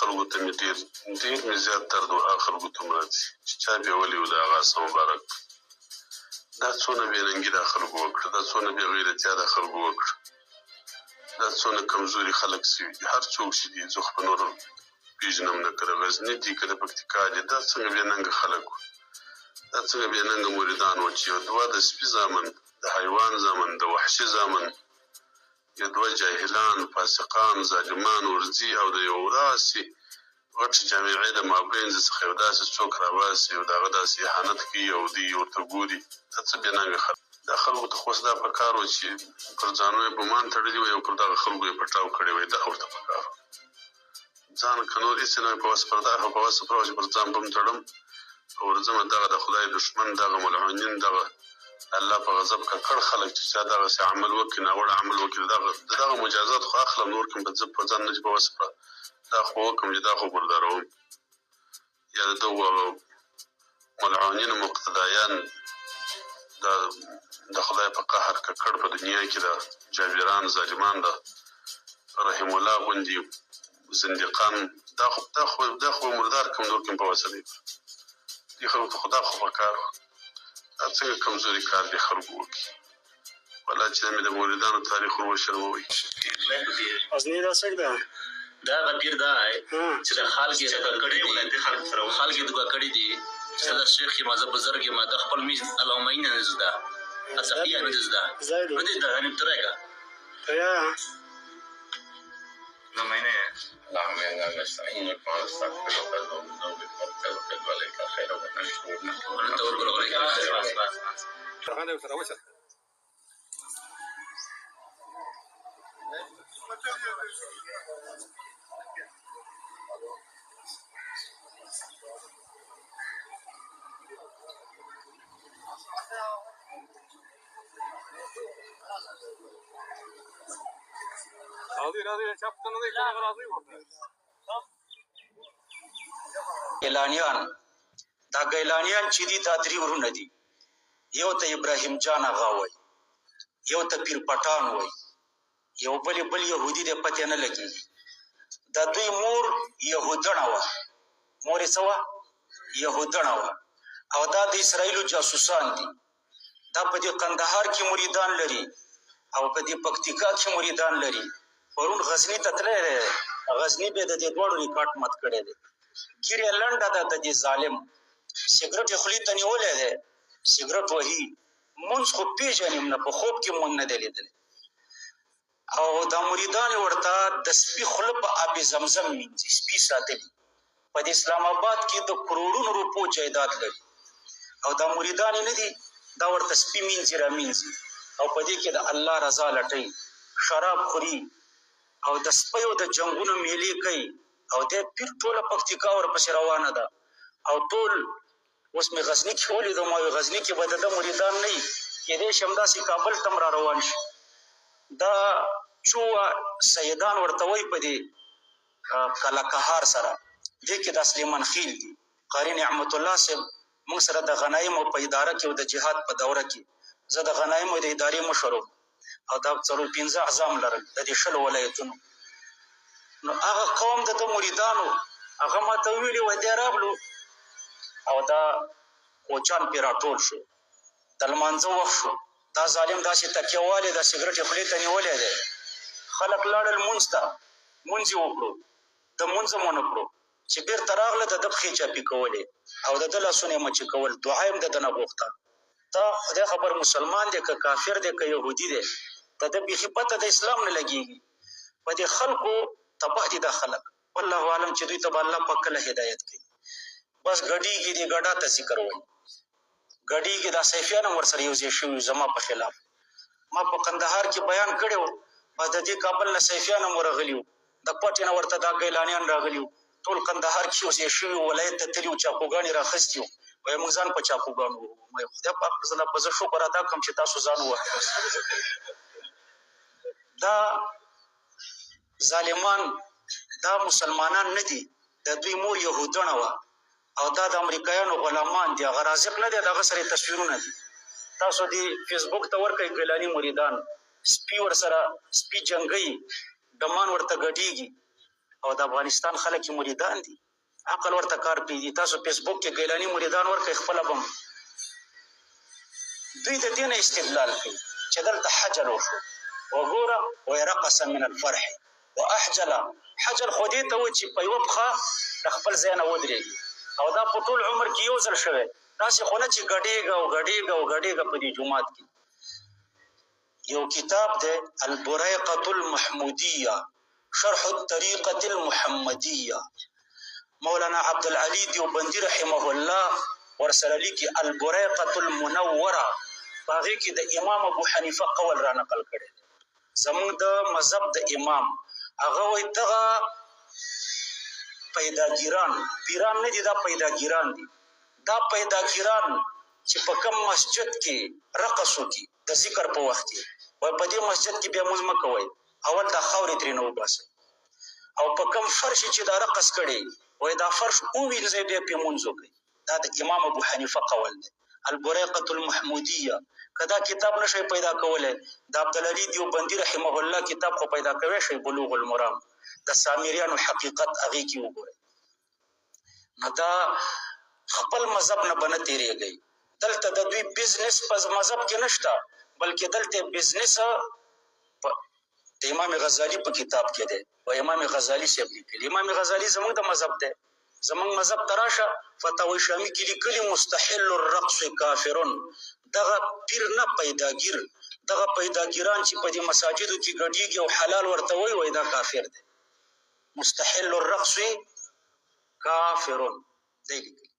خلکو ته مې ډېر مې زیات درد و، هغه خلکو ته مې راځي چې چا بېولې و د هغه آس مبارک. دا څونه بېننګي دا خلکو وکړه، دا څونه بېغیرتیا دا خلکو وکړه، دا څونه کمزوري خلک سوي دي. هر څوک چې دي زه خو په نور پېژنم نه، که د غزني دي که د پکتیکا دي، دا څنګه بېننګه خلک وو، دا څنګه بېننګه مریدان وو چې یو دوه د سپي زامن، د حیوان زامن، د وحشي زامن، یو دوه جاهلان، فاسقان، ظالمان ورځي او د یو داسې غټ جامعې د مابین څخه یو داسې څوک راباسي او د هغه داسې اهانت کوي او دوی ورته ګوري. دا څه بېننګه خلک. دا خلکو ته خو اوس دا پکار وو چې پر ځانو یې ګمان تړلي وی او پر دغه خلکو یې پټاو کړی وی. دا ورته پکار وو. ځان که نور هېڅ نه وي په وس پرده په وس پرده چې پر ځان بم تړم او ورځمه دغه د خدای دښمن، دغه ملعونین، دغه الله په غضب ککړ خلک چې چا دغسې عمل وکړي، ناوړه عمل وکړي، د دغه مجازات خو اخلم، نور کوم په ځان نه چې په وس پرده دا خو وکړم چې دا خو ګرداروم. یا د دغو ملعونینو مقتدیان د خدای په قهر ککړ په دنیا کې د جابران ظالمان د رحم الله غوندې زندقان، دا خو مردار کوم، نور کوم په وسه دی. دې خلکو ته خو دا خو پکار وو. دا څنګه کمزوري کار دې خلکو وکړي. والله چې مې د مریدانو تاریخ ور وشرموئ. غزني دا څنګه ده؟ دا هغه پیر دا دی چې د خلک یې دوکه کړي دي، خلک یې دوکه کړي دي چې زه د شیخ یم، زه بزرګ یم، د خپل میز اللهم اینه نه زده اصفیه نه زده نه دې زده یعنې ترېږه اللهم إنا نستعينك ونستغفرك ونتوب إليك خير ونشكرك. ګیلانیان، دا ګیلانیان چې دي دا درې ورونه دي. یو ته ابراهیم جان اغا وایي، یو ته پیر پټان وایي، یو بل یهودي دی، پتې نه لګېږي. د دوی مور یهودڼه وه، مور یې څه وه؟ یهودڼه وه. او دا د اسرائیلو جاسوسان دي. دا په دې قندهار کې مریدان لري او په دې پکتیکا کې مریدان لري. پرون غزني ته تللی دی، غزني به د دې دواړو ریکارډ مات کړی دی. ګیرې لنډه ده د دې ظالم، سګرټ یې خولې ته نیولی دی، سګرټ وهي. مونځ خو پېژنم نه، په خوب کې مونځ نه دی لیدلی. او دا مریدان یې ورته د سپي خوله په آب زمزم مینځي، سپي ساتلي. په د اسلام آباد کې د کروړونو روپو جایداد لري او دا مریدان یې نه دي، دا ورته سپي مینځي را مینځي او په دې کې د الله رضا لټوي، شراب خوري او د سپیو د جنګونو میلې کوي. او د پیر ټوله پکتیکا ورپسې روانه ده. او ټول اوس مې غزني کې ولیدم، او غزني کې به د ده مریدان نه وي، کېدای شي همداسې کابل ته هم را روان شي. دا څو سیدان ورته وایي په دې کلکهار سره، دې کې دا سلیمان خیل دي. قاري نعمت الله صاحب موږ سره د غنایمو په اداره کې او د جهاد په دوره کې زه د غنایمو د ادارې مشر وم او دا 4-5 اعظام لرل د دې 60 ولایتونو. نو هغه قوم د ده مریدانو هغه ما ته ویلي وای دی راغلو او دا کوچان پرې راټول شو، د لمانځه وخت شو. دا ظالم داسې تکیه والی دا سګرټ یې خولې ته نیولی دی. خلک لاړل مونځ ته، مونځ یې وکړو، د مونځ هم ونه کړو چې بېرته راغله د ده پښې چاپي کولې او د ده لاسونه یې مچې کول، دعا یې هم د ده نه غوښته. دا خدای خبر مسلمان دی که کافر دی که یهودي دی، د ده بیخي پته د اسلام نه لګېږي. په دې خلکو تباه دي دا خلک. والله عالم چې دوی ته به الله پاک کله هدایت کوي. بس ګډېږي دې ګډا ته ذکر وایي، ګډېږي دا سیفیان هم ورسره یو ځای شوي زما په خلاف. ما په قندهار کې بیان کړی و، بس د دې کابل نه سیفیان هم ورغلي وو، د پټې نه ورته دا ګیلانیان راغلي وو، ټول قندهار کې یو ځای شوي وو، ولایت ته تللي وو، چاقوګانې راخیستي وو. وایي موږ ځان په چاقوګانو ووهو. وایي خدای پاک په زه شکر ادا کړم چې تاسو ځان ووهئ. دا ظالمان دا مسلمانان نه دي، د دوی مور یهودڼه وه او دا د امریکایانو غلامان دي. هغه رازق نه دی، د هغه سره تصویرونه دي. تاسو دې فیسبوک ته ورکئ ګیلاني مریدان، سپي ورسره سپي جنګوي، ډمان ورته ګډېږي او د افغانستان خلک مریدان دي عقل ورته کار پریږدي تاسو فیسبوک کې ګیلاني مریدان ورکړئ خپله بم دوی د دې نه استدلال کوي چې دلته حجل وشو وګوره وایي رقص من الفرح واحجل حجل خو دې ته وایي چې په یوه پښه د خپل ځای نه ودرېږي او دا په ټول عمر کې یو ځل شوی داسې خو نه چې ګډېږه او ګډېږه او ګډېږه په دې جومات کې یو کتاب دی البریقة المحمودیه شرح الطریقة المحمدیه مولانا عبدالعلی دیوبندی رحمه الله ورسره لیکي البریقة المنوره په هغې کې د امام ابو حنیفه قول را نقل کړی زموږ د مذهب د امام هغه وایي دغه پیداګیران پیران نه دي دا پیداګیران دي دا پیداګیران چې په کم مسجد کې رقص وکړي د ذکر په وخت کې وایي په دې مسجد کې بیا مونځ مه کوئ اول دا خاورې ترې نه وباسئ او په کم فرش چې دا رقص کړی وایي دا فرش ووینځئ بیا پرې مونځ وکړئ دا د امام ابو حنیفه قول دی البریقة المحمودیه که دا کتاب نشئ پیدا کولی د عبدالعلی دیوبندي رحمه الله کتاب خو پیدا کوی شئ بلوغ المرام د سامریانو حقیقت هغې کې وګورئ نو دا خپل مذهب نه به نه تېرېږئ دلته د دوی بزنس په مذهب کې نشته بلکې دلته بزنس د امام غزالي په کتاب کې دی او امام غزالي صاحب لیکلي امام غزالي زموږ د مذهب دی زموږ مذهب ته راشه فتاوی شامي کې لیکلي مستحل الرقص کافرون دغه پیر نه پیداګیر دغه پیداګیران چې په دې مساجدو کې ګډېږي او حلال ورته وایي دا کافر دی مستحل الرقص کافرون دی لیکلي